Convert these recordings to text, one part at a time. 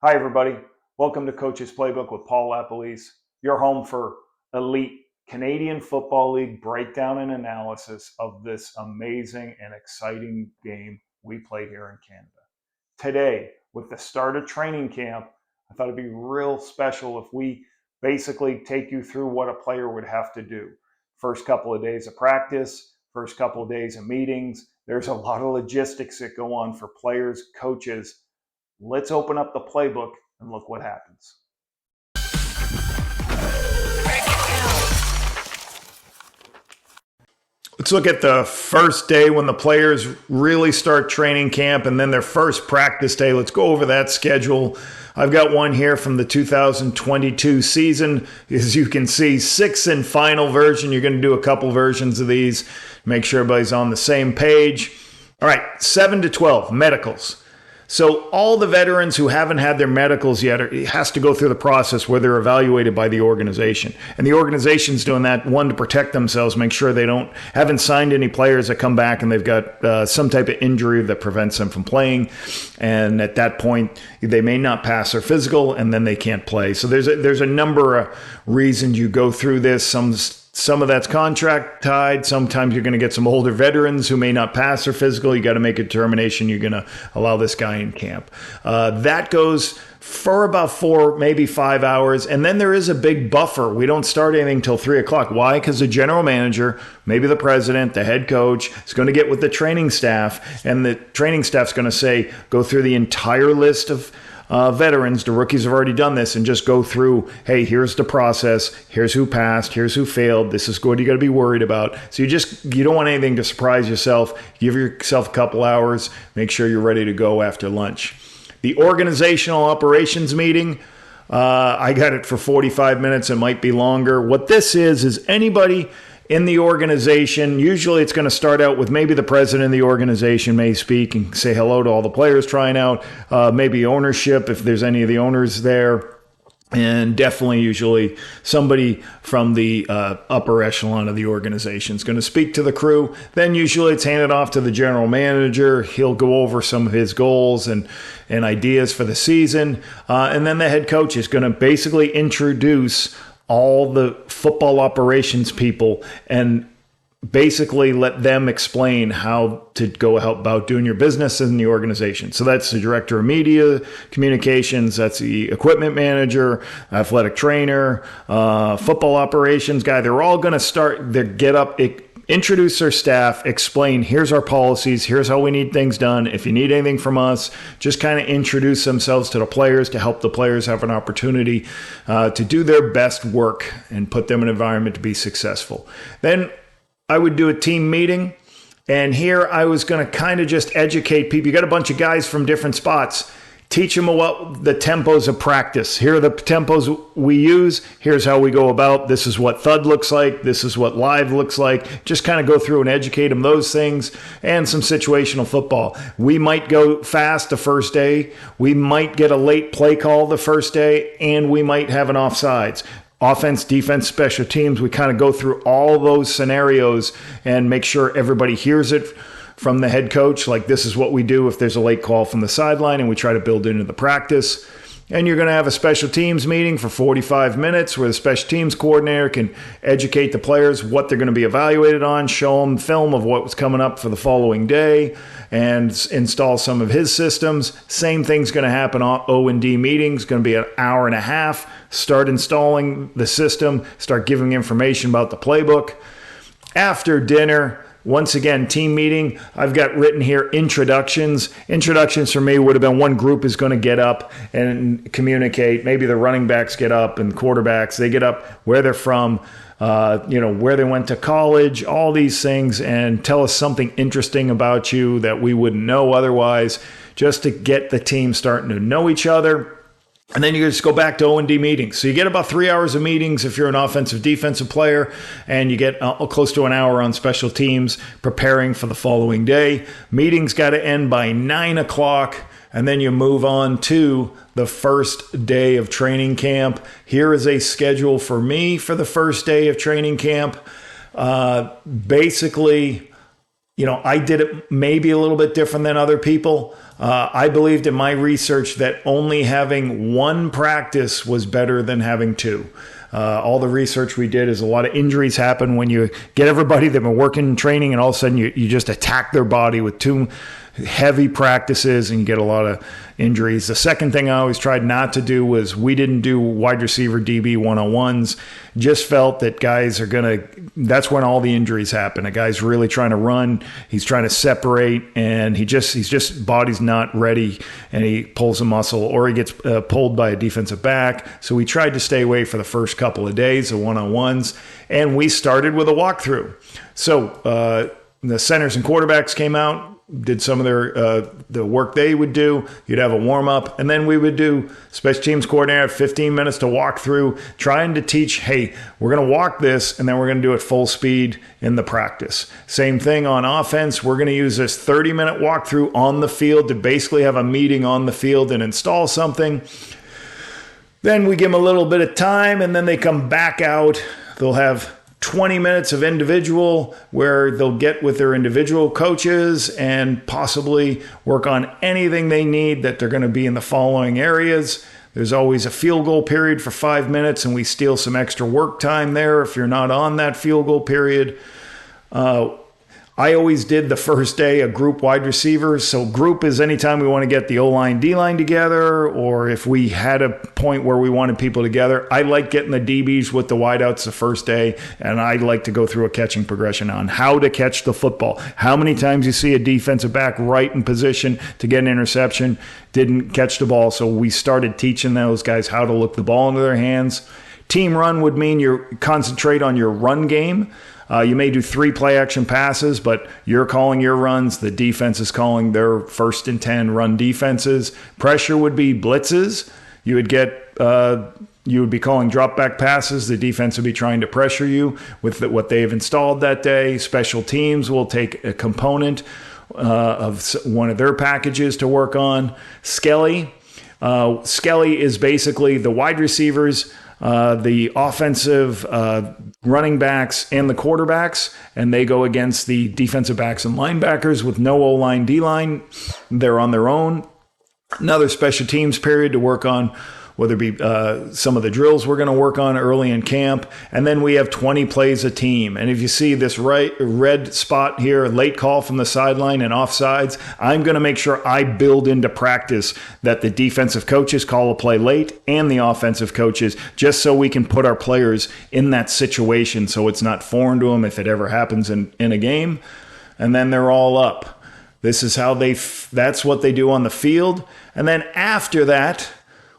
Hi, everybody. Welcome to Coach's Playbook with Paul LaPolice, your home for elite Canadian Football League breakdown and analysis of this amazing and exciting game we play here in Canada. Today, with the start of training camp, I thought it'd be real special if we basically take you through what a player would have to do. First couple of days of practice, first couple of days of meetings. There's a lot of logistics that go on for players, coaches. Let's open up the playbook and look what happens. Let's look at the first day when the players really start training camp and then their first practice day. Let's go over that schedule. I've got one here from the 2022 season. As you can see, 6 and final version. You're going to do a couple versions of these. Make sure everybody's on the same page. All right, 7 to 12, medicals. So all the veterans who haven't had their medicals yet, it has to go through the process where they're evaluated by the organization. And the organization's doing that, one, to protect themselves, make sure they haven't signed any players that come back and they've got some type of injury that prevents them from playing. And at that point, they may not pass their physical and then they can't play. So there's a number of reasons you go through this. Some of that's contract tied. Sometimes you're going to get some older veterans who may not pass their physical. You got to make a determination you're going to allow this guy in camp. That goes for about 4, maybe 5 hours. And then there is a big buffer. We don't start anything until 3 o'clock. Why? Because the general manager, maybe the president, the head coach, is going to get with the training staff. And the training staff's going to say, go through the entire list of veterans. The rookies have already done this, and just go through, hey, here's the process, here's who passed, here's who failed, this is what you got to be worried about. So you don't want anything to surprise yourself. Give yourself a couple hours, make sure you're ready to go after lunch. The organizational operations meeting, I got it for 45 minutes. It might be longer. What this is anybody in the organization, usually it's going to start out with maybe the president of the organization may speak and say hello to all the players trying out, maybe ownership if there's any of the owners there, and definitely usually somebody from the upper echelon of the organization is going to speak to the crew. Then usually it's handed off to the general manager. He'll go over some of his goals and ideas for the season, and then the head coach is going to basically introduce all the football operations people and basically let them explain how to go about doing your business in the organization. So that's the director of media communications, that's the equipment manager, athletic trainer, football operations guy. They're all going to start their introduce their staff, explain, here's our policies, here's how we need things done. If you need anything from us, just kind of introduce themselves to the players to help the players have an opportunity to do their best work and put them in an environment to be successful. Then I would do a team meeting, and here I was going to kind of just educate people. You got a bunch of guys from different spots. Teach them what the tempos of practice. Here are the tempos we use. Here's how we go about. This is what thud looks like. This is what live looks like. Just kind of go through and educate them those things and some situational football. We might go fast the first day. We might get a late play call the first day, and we might have an offsides. Offense, defense, special teams. We kind of go through all those scenarios and make sure everybody hears it from the head coach, like this is what we do if there's a late call from the sideline, and we try to build into the practice. And you're going to have a special teams meeting for 45 minutes where the special teams coordinator can educate the players what they're going to be evaluated on, show them film of what was coming up for the following day, and install some of his systems. Same thing's going to happen on O&D meetings. Going to be an hour and a half. Start installing the system, start giving information about the playbook. After dinner, once again, team meeting. I've got written here introductions. Introductions for me would have been one group is going to get up and communicate. Maybe the running backs get up and quarterbacks. They get up, where they're from, where they went to college, all these things, and tell us something interesting about you that we wouldn't know otherwise, just to get the team starting to know each other. And then you just go back to O&D meetings. So you get about 3 hours of meetings if you're an offensive, defensive player, and you get close to an hour on special teams preparing for the following day. Meetings got to end by 9 o'clock, and then you move on to the first day of training camp. Here is a schedule for me for the first day of training camp. Basically, I did it maybe a little bit different than other people. I believed in my research that only having one practice was better than having two. All the research we did is a lot of injuries happen when you get everybody that been working and training, and all of a sudden you just attack their body with two heavy practices and you get a lot of injuries. The second thing I always tried not to do was we didn't do wide receiver DB one-on-ones. Just felt that guys are that's when all the injuries happen. A guy's really trying to run, he's trying to separate, and he's just body's not ready, and he pulls a muscle or he gets pulled by a defensive back. So we tried to stay away for the first couple of days of one-on-ones, and we started with a walkthrough. So the centers and quarterbacks came out, did some of the work they would do. You'd have a warm-up, and then we would do special teams coordinator 15 minutes to walk through, trying to teach, hey, we're going to walk this, and then we're going to do it full speed in the practice. Same thing on offense. We're going to use this 30-minute walkthrough on the field to basically have a meeting on the field and install something. Then we give them a little bit of time, and then they come back out. They'll have 20 minutes of individual where they'll get with their individual coaches and possibly work on anything they need that they're going to be in the following areas. There's always a field goal period for 5 minutes, and we steal some extra work time there if you're not on that field goal period. I always did the first day a group wide receivers. So group is anytime we want to get the O-line, D-line together, or if we had a point where we wanted people together. I like getting the DBs with the wideouts the first day, and I like to go through a catching progression on how to catch the football. How many times you see a defensive back right in position to get an interception, didn't catch the ball. So we started teaching those guys how to look the ball into their hands. Team run would mean you concentrate on your run game. You may do 3 play-action passes, but you're calling your runs. The defense is calling their 1st and 10 run defenses. Pressure would be blitzes. You would be calling drop-back passes. The defense would be trying to pressure you with what they've installed that day. Special teams will take a component of one of their packages to work on. Skelly. Skelly is basically the wide receivers, the offensive running backs, and the quarterbacks, and they go against the defensive backs and linebackers with no O-line, D-line. They're on their own. Another special teams period to work on, whether it be some of the drills we're going to work on early in camp. And then we have 20 plays a team. And if you see this red spot here, late call from the sideline and offsides, I'm going to make sure I build into practice that the defensive coaches call a play late and the offensive coaches, just so we can put our players in that situation so it's not foreign to them if it ever happens in a game. And then they're all up. This is how that's what they do on the field. And then after that,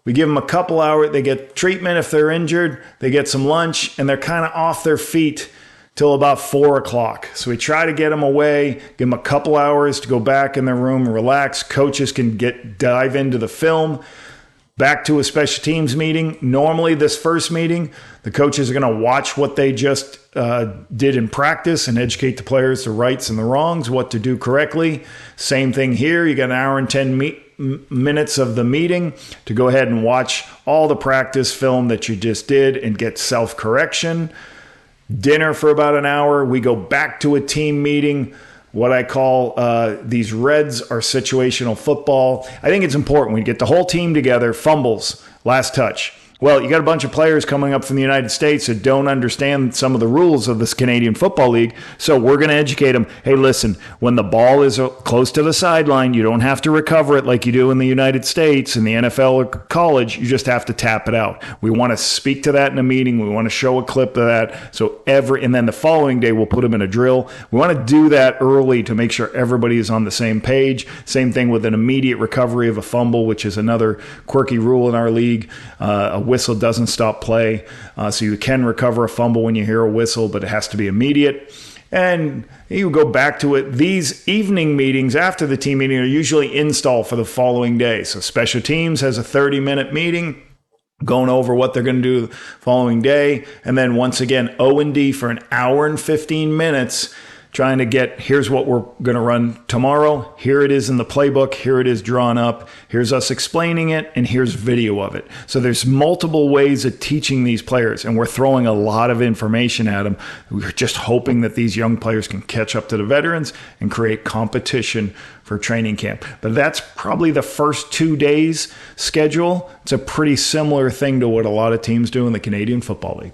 we give them a couple hours. They get treatment if they're injured. They get some lunch, and they're kind of off their feet till about 4 o'clock. So we try to get them away, give them a couple hours to go back in their room, relax. Coaches can dive into the film. Back to a special teams meeting. Normally, this first meeting, the coaches are going to watch what they just did in practice and educate the players the rights and the wrongs, what to do correctly. Same thing here. You got an hour and 10 minutes of the meeting to go ahead and watch all the practice film that you just did and get self-correction. Dinner for about an hour. We go back to a team meeting. What I call these Reds are situational football. I think it's important. We get the whole team together. Fumbles, last touch. Well, you got a bunch of players coming up from the United States that don't understand some of the rules of this Canadian Football League. So we're going to educate them. Hey, listen, when the ball is close to the sideline, you don't have to recover it like you do in the United States, in the NFL or college. You just have to tap it out. We want to speak to that in a meeting. We want to show a clip of that. And then the following day, we'll put them in a drill. We want to do that early to make sure everybody is on the same page. Same thing with an immediate recovery of a fumble, which is another quirky rule in our league. A whistle doesn't stop play. So you can recover a fumble when you hear a whistle, but it has to be immediate. And you go back to it. These evening meetings after the team meeting are usually install for the following day. So special teams has a 30-minute meeting going over what they're going to do the following day. And then once again, O&D for an hour and 15 minutes trying to get, here's what we're going to run tomorrow. Here it is in the playbook. Here it is drawn up. Here's us explaining it, and here's video of it. So there's multiple ways of teaching these players, and we're throwing a lot of information at them. We're just hoping that these young players can catch up to the veterans and create competition for training camp. But that's probably the first 2 days schedule. It's a pretty similar thing to what a lot of teams do in the Canadian Football League.